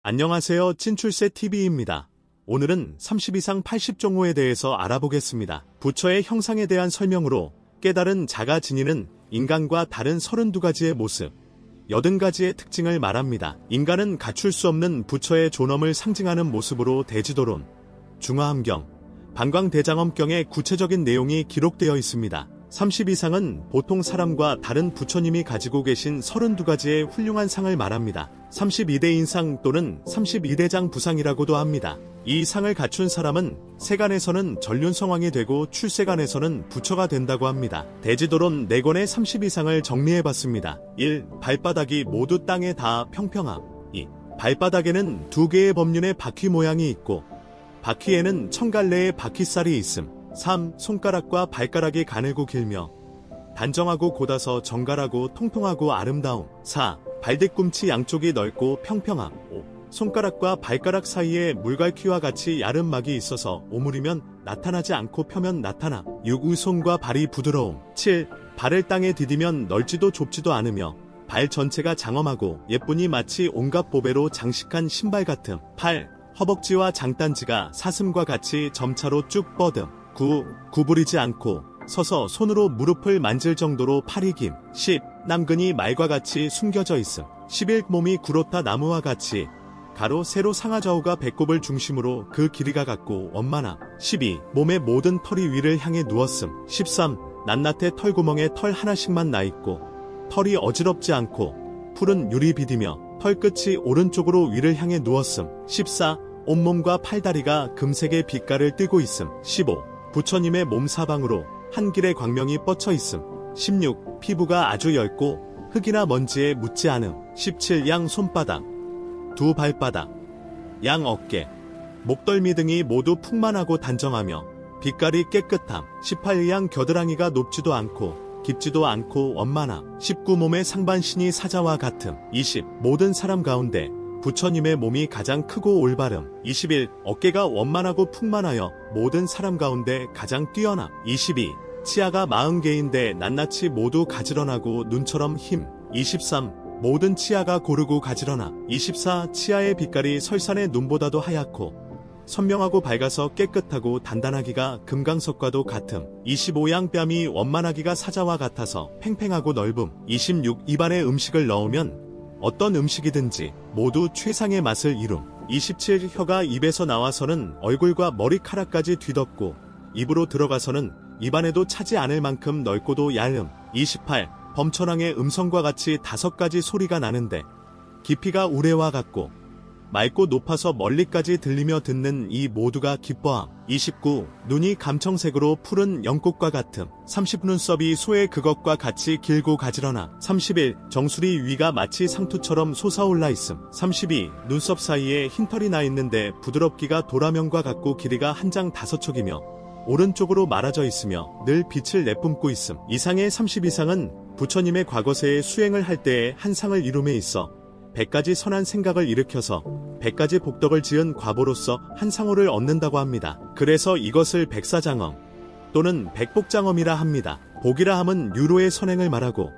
안녕하세요. 찐출세TV입니다. 오늘은 30 이상 80종호에 대해서 알아보겠습니다. 부처의 형상에 대한 설명으로 깨달은 자가 지니는 인간과 다른 32가지의 모습, 80가지의 특징을 말합니다. 인간은 갖출 수 없는 부처의 존엄을 상징하는 모습으로 대지도론, 중화함경, 반광대장엄경의 구체적인 내용이 기록되어 있습니다. 30 이상은 보통 사람과 다른 부처님이 가지고 계신 32가지의 훌륭한 상을 말합니다. 32대인상 또는 32대장 부상이라고도 합니다. 이 상을 갖춘 사람은 세간에서는 전륜성왕이 되고 출세간에서는 부처가 된다고 합니다. 대지도론 4권의 30 이상을 정리해봤습니다. 1. 발바닥이 모두 땅에 닿아 평평함. 2. 발바닥에는 2개의 법륜의 바퀴 모양이 있고 바퀴에는 천갈래의 바퀴살이 있음. 3. 손가락과 발가락이 가늘고 길며 단정하고 곧아서 정갈하고 통통하고 아름다움. 4. 발뒤꿈치 양쪽이 넓고 평평함. 5. 손가락과 발가락 사이에 물갈퀴와 같이 얇은 막이 있어서 오므리면 나타나지 않고 펴면 나타남. 6. 손과 발이 부드러움. 7. 발을 땅에 디디면 넓지도 좁지도 않으며 발 전체가 장엄하고 예쁘니 마치 온갖 보배로 장식한 신발 같음. 8. 허벅지와 장단지가 사슴과 같이 점차로 쭉 뻗음. 9. 구부리지 않고 서서 손으로 무릎을 만질 정도로 팔이 김. 10. 남근이 말과 같이 숨겨져 있음. 11. 몸이 구로타 나무와 같이 가로 세로 상하좌우가 배꼽을 중심으로 그 길이가 같고 원만함. 12. 몸의 모든 털이 위를 향해 누웠음. 13. 낱낱의 털구멍에 털 하나씩만 나있고 털이 어지럽지 않고 푸른 유리 비디며 털끝이 오른쪽으로 위를 향해 누웠음. 14. 온몸과 팔다리가 금색의 빛깔을 띠고 있음. 15. 부처님의 몸 사방으로 한 길의 광명이 뻗쳐 있음. 16. 피부가 아주 얇고 흙이나 먼지에 묻지 않음. 17. 양 손바닥, 두 발바닥, 양 어깨, 목덜미 등이 모두 풍만하고 단정하며 빛깔이 깨끗함. 18. 양 겨드랑이가 높지도 않고 깊지도 않고 원만함. 19. 몸의 상반신이 사자와 같음. 20. 모든 사람 가운데 부처님의 몸이 가장 크고 올바름. 21. 어깨가 원만하고 풍만하여 모든 사람 가운데 가장 뛰어남. 22. 치아가 40개인데 낱낱이 모두 가지런하고 눈처럼 힘. 23. 모든 치아가 고르고 가지런함. 24. 치아의 빛깔이 설산의 눈보다도 하얗고 선명하고 밝아서 깨끗하고 단단하기가 금강석과도 같음. 25. 양뺨이 원만하기가 사자와 같아서 팽팽하고 넓음. 26. 입안에 음식을 넣으면 어떤 음식이든지 모두 최상의 맛을 이룸. 27. 혀가 입에서 나와서는 얼굴과 머리카락까지 뒤덮고 입으로 들어가서는 입안에도 차지 않을 만큼 넓고도 얇음. 28. 범천왕의 음성과 같이 5가지 소리가 나는데 깊이가 우레와 같고 맑고 높아서 멀리까지 들리며 듣는 이 모두가 기뻐함. 29. 눈이 감청색으로 푸른 연꽃과 같음. 30. 눈썹이 소의 그것과 같이 길고 가지런함. 31. 정수리 위가 마치 상투처럼 솟아올라 있음. 32. 눈썹 사이에 흰털이 나 있는데 부드럽기가 도라명과 같고 길이가 한 장 5척이며 오른쪽으로 말아져 있으며 늘 빛을 내뿜고 있음. 이상의 30 이상은 부처님의 과거세에 수행을 할 때에 한 상을 이룸에 있어 100가지 선한 생각을 일으켜서 100가지 복덕을 지은 과보로서 한 상호를 얻는다고 합니다. 그래서 이것을 백사장엄 또는 백복장엄이라 합니다. 복이라 함은 유로의 선행을 말하고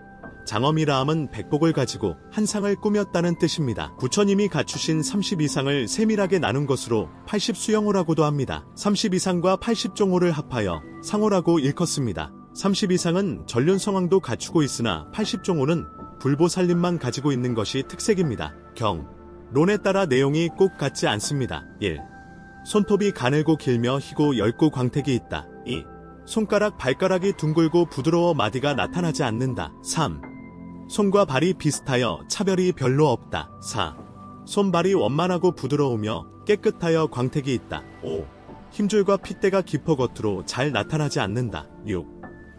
장엄이라 함은 백복을 가지고 한 상을 꾸몄다는 뜻입니다. 부처님이 갖추신 30 이상을 세밀하게 나눈 것으로 80수영호라고도 합니다. 30 이상과 80종호를 합하여 상호라고 일컫습니다. 30 이상은 전륜성왕도 갖추고 있으나 80종호는 불보살님만 가지고 있는 것이 특색입니다. 론에 따라 내용이 꼭 같지 않습니다. 1. 손톱이 가늘고 길며 희고 엷고 광택이 있다. 2. 손가락 발가락이 둥글고 부드러워 마디가 나타나지 않는다. 3. 손과 발이 비슷하여 차별이 별로 없다. 4. 손발이 원만하고 부드러우며 깨끗하여 광택이 있다. 5. 힘줄과 핏대가 깊어 겉으로 잘 나타나지 않는다. 6.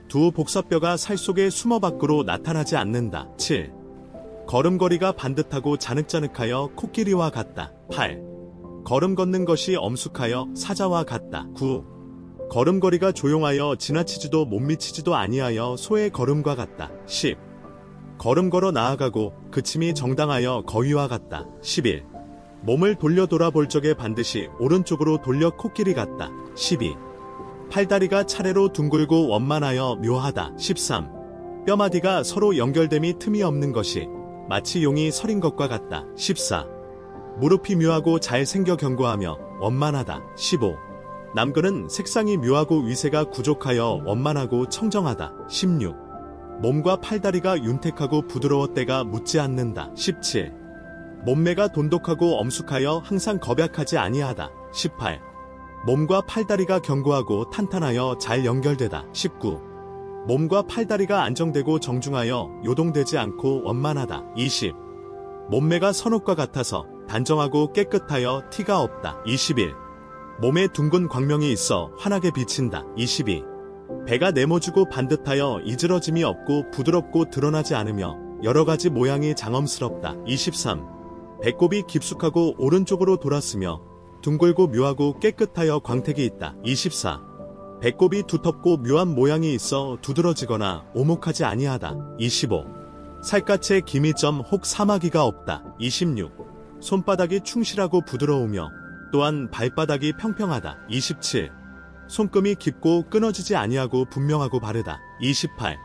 두 복사뼈가 살 속에 숨어 밖으로 나타나지 않는다. 7. 걸음걸이가 반듯하고 자늑자늑하여 코끼리와 같다. 8. 걸음 걷는 것이 엄숙하여 사자와 같다. 9. 걸음걸이가 조용하여 지나치지도 못 미치지도 아니하여 소의 걸음과 같다. 10. 걸음 걸어 나아가고 그침이 정당하여 거위와 같다. 11. 몸을 돌려 돌아볼 적에 반드시 오른쪽으로 돌려 코끼리 같다. 12. 팔다리가 차례로 둥글고 원만하여 묘하다. 13. 뼈마디가 서로 연결됨이 틈이 없는 것이 마치 용이 서린 것과 같다. 14. 무릎이 묘하고 잘생겨 견고하며 원만하다. 15. 남근은 색상이 묘하고 위세가 구족하여 원만하고 청정하다. 16. 몸과 팔다리가 윤택하고 부드러워 때가 묻지 않는다. 17. 몸매가 돈독하고 엄숙하여 항상 겁약하지 아니하다. 18. 몸과 팔다리가 견고하고 탄탄하여 잘 연결되다. 19. 몸과 팔다리가 안정되고 정중하여 요동되지 않고 원만하다. 20. 몸매가 선옷과 같아서 단정하고 깨끗하여 티가 없다. 21. 몸에 둥근 광명이 있어 환하게 비친다. 22. 배가 네모지고 반듯하여 이즈러짐이 없고 부드럽고 드러나지 않으며 여러가지 모양이 장엄스럽다. 23. 배꼽이 깊숙하고 오른쪽으로 돌았으며 둥글고 묘하고 깨끗하여 광택이 있다. 24. 배꼽이 두텁고 묘한 모양이 있어 두드러지거나 오목하지 아니하다. 25. 살갗에 기미점 혹 사마귀가 없다. 26. 손바닥이 충실하고 부드러우며 또한 발바닥이 평평하다. 27. 손금이 깊고 끊어지지 아니하고 분명하고 바르다. 28.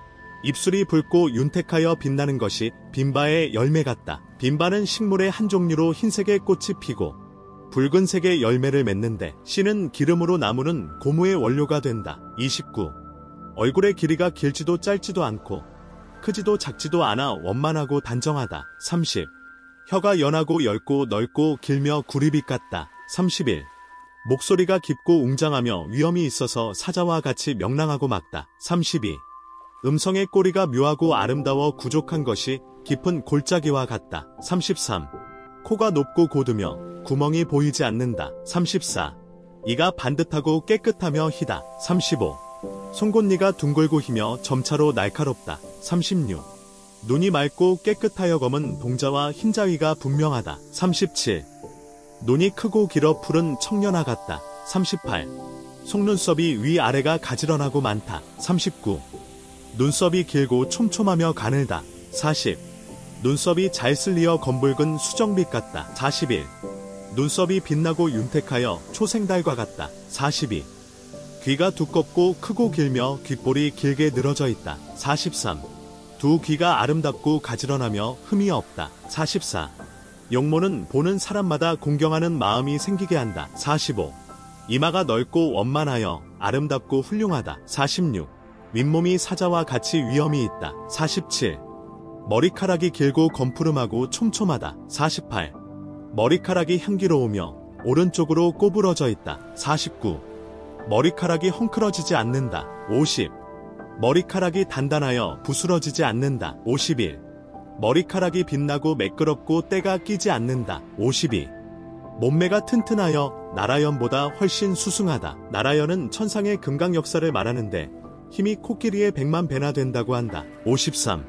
입술이 붉고 윤택하여 빛나는 것이 빈바의 열매 같다. 빈바는 식물의 한 종류로 흰색의 꽃이 피고 붉은색의 열매를 맺는데 씨는 기름으로 나무는 고무의 원료가 된다. 29. 얼굴의 길이가 길지도 짧지도 않고 크지도 작지도 않아 원만하고 단정하다. 30. 혀가 연하고 엷고 넓고 길며 구리빛 같다. 31. 목소리가 깊고 웅장하며 위엄이 있어서 사자와 같이 명랑하고 맑다. 32. 음성의 꼬리가 묘하고 아름다워 구족한 것이 깊은 골짜기와 같다. 33. 코가 높고 고두며 구멍이 보이지 않는다. 34. 이가 반듯하고 깨끗하며 희다. 35. 송곳니가 둥글고 희며 점차로 날카롭다. 36. 눈이 맑고 깨끗하여 검은 동자와 흰자위가 분명하다. 37. 눈이 크고 길어 푸른 청년아 같다. 38. 속눈썹이 위아래가 가지런하고 많다. 39. 눈썹이 길고 촘촘하며 가늘다. 40. 눈썹이 잘 쓸리어 검붉은 수정빛 같다. 41. 눈썹이 빛나고 윤택하여 초생달과 같다. 42. 귀가 두껍고 크고 길며 귓볼이 길게 늘어져 있다. 43. 두 귀가 아름답고 가지런하며 흠이 없다. 44. 용모는 보는 사람마다 공경하는 마음이 생기게 한다. 45. 이마가 넓고 원만하여 아름답고 훌륭하다. 46. 윗몸이 사자와 같이 위엄이 있다. 47. 머리카락이 길고 검푸름하고 촘촘하다. 48. 머리카락이 향기로우며 오른쪽으로 꼬부러져 있다. 49. 머리카락이 헝클어지지 않는다. 50. 머리카락이 단단하여 부스러지지 않는다. 51. 머리카락이 빛나고 매끄럽고 때가 끼지 않는다. 52. 몸매가 튼튼하여 나라연보다 훨씬 수승하다. 나라연은 천상의 금강 역사를 말하는데 힘이 코끼리의 100만 배나 된다고 한다. 53.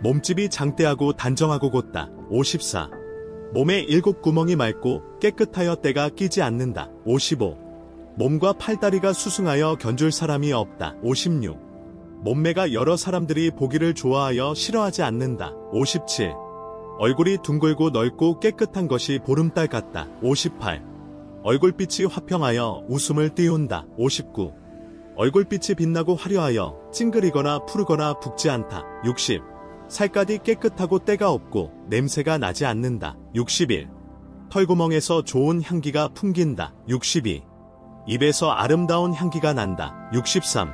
몸집이 장대하고 단정하고 곧다. 54. 몸에 7구멍이 맑고 깨끗하여 때가 끼지 않는다. 55. 몸과 팔다리가 수승하여 견줄 사람이 없다. 56. 몸매가 여러 사람들이 보기를 좋아하여 싫어하지 않는다. 57. 얼굴이 둥글고 넓고 깨끗한 것이 보름달 같다. 58. 얼굴빛이 화평하여 웃음을 띄운다. 59. 얼굴빛이 빛나고 화려하여 찡그리거나 푸르거나 붓지 않다. 60. 살갗이 깨끗하고 때가 없고 냄새가 나지 않는다. 61. 털구멍에서 좋은 향기가 풍긴다. 62. 입에서 아름다운 향기가 난다. 63.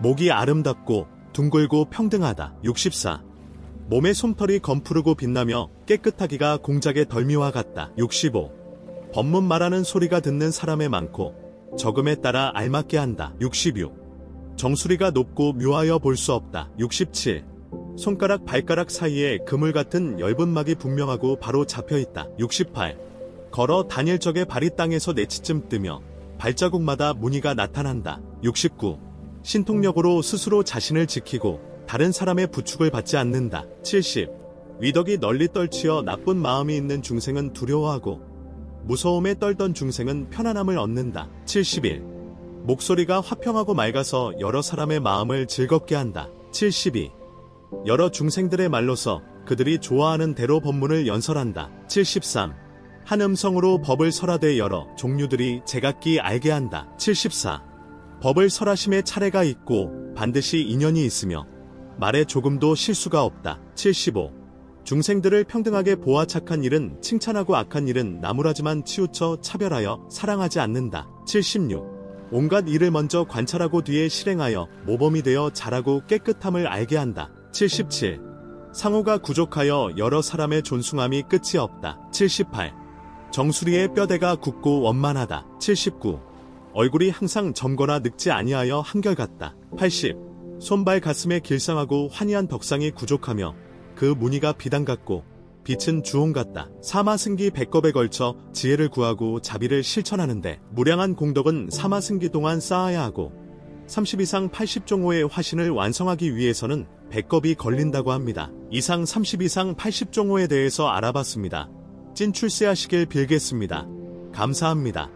목이 아름답고 둥글고 평등하다. 64. 몸의 솜털이 검푸르고 빛나며 깨끗하기가 공작의 덜미와 같다. 65. 법문 말하는 소리가 듣는 사람에 많고 적음에 따라 알맞게 한다. 66. 정수리가 높고 묘하여 볼 수 없다. 67. 손가락 발가락 사이에 그물 같은 엷은 막이 분명하고 바로 잡혀있다. 68. 걸어 다닐 적에 발이 땅에서 네치쯤 뜨며 발자국마다 무늬가 나타난다. 69. 신통력으로 스스로 자신을 지키고 다른 사람의 부축을 받지 않는다. 70. 위덕이 널리 떨치어 나쁜 마음이 있는 중생은 두려워하고 무서움에 떨던 중생은 편안함을 얻는다. 71. 목소리가 화평하고 맑아서 여러 사람의 마음을 즐겁게 한다. 72. 여러 중생들의 말로서 그들이 좋아하는 대로 법문을 연설한다. 73. 한 음성으로 법을 설하되 여러 종류들이 제각기 알게 한다. 74. 법을 설하심에 차례가 있고 반드시 인연이 있으며 말에 조금도 실수가 없다. 75. 중생들을 평등하게 보아 착한 일은 칭찬하고 악한 일은 나무라지만 치우쳐 차별하여 사랑하지 않는다. 76. 온갖 일을 먼저 관찰하고 뒤에 실행하여 모범이 되어 잘하고 깨끗함을 알게 한다. 77. 상호가 부족하여 여러 사람의 존숭함이 끝이 없다. 78. 정수리의 뼈대가 굳고 원만하다. 79. 얼굴이 항상 젊거나 늙지 아니하여 한결같다. 80. 손발 가슴에 길상하고 환희한 덕상이 구족하며 그 무늬가 비단 같고 빛은 주홍 같다. 사마승기 100겁에 걸쳐 지혜를 구하고 자비를 실천하는데 무량한 공덕은 사마승기 동안 쌓아야 하고 30 이상 80종호의 화신을 완성하기 위해서는 100겁이 걸린다고 합니다. 이상 30 이상 80종호에 대해서 알아봤습니다. 찐출세하시길 빌겠습니다. 감사합니다.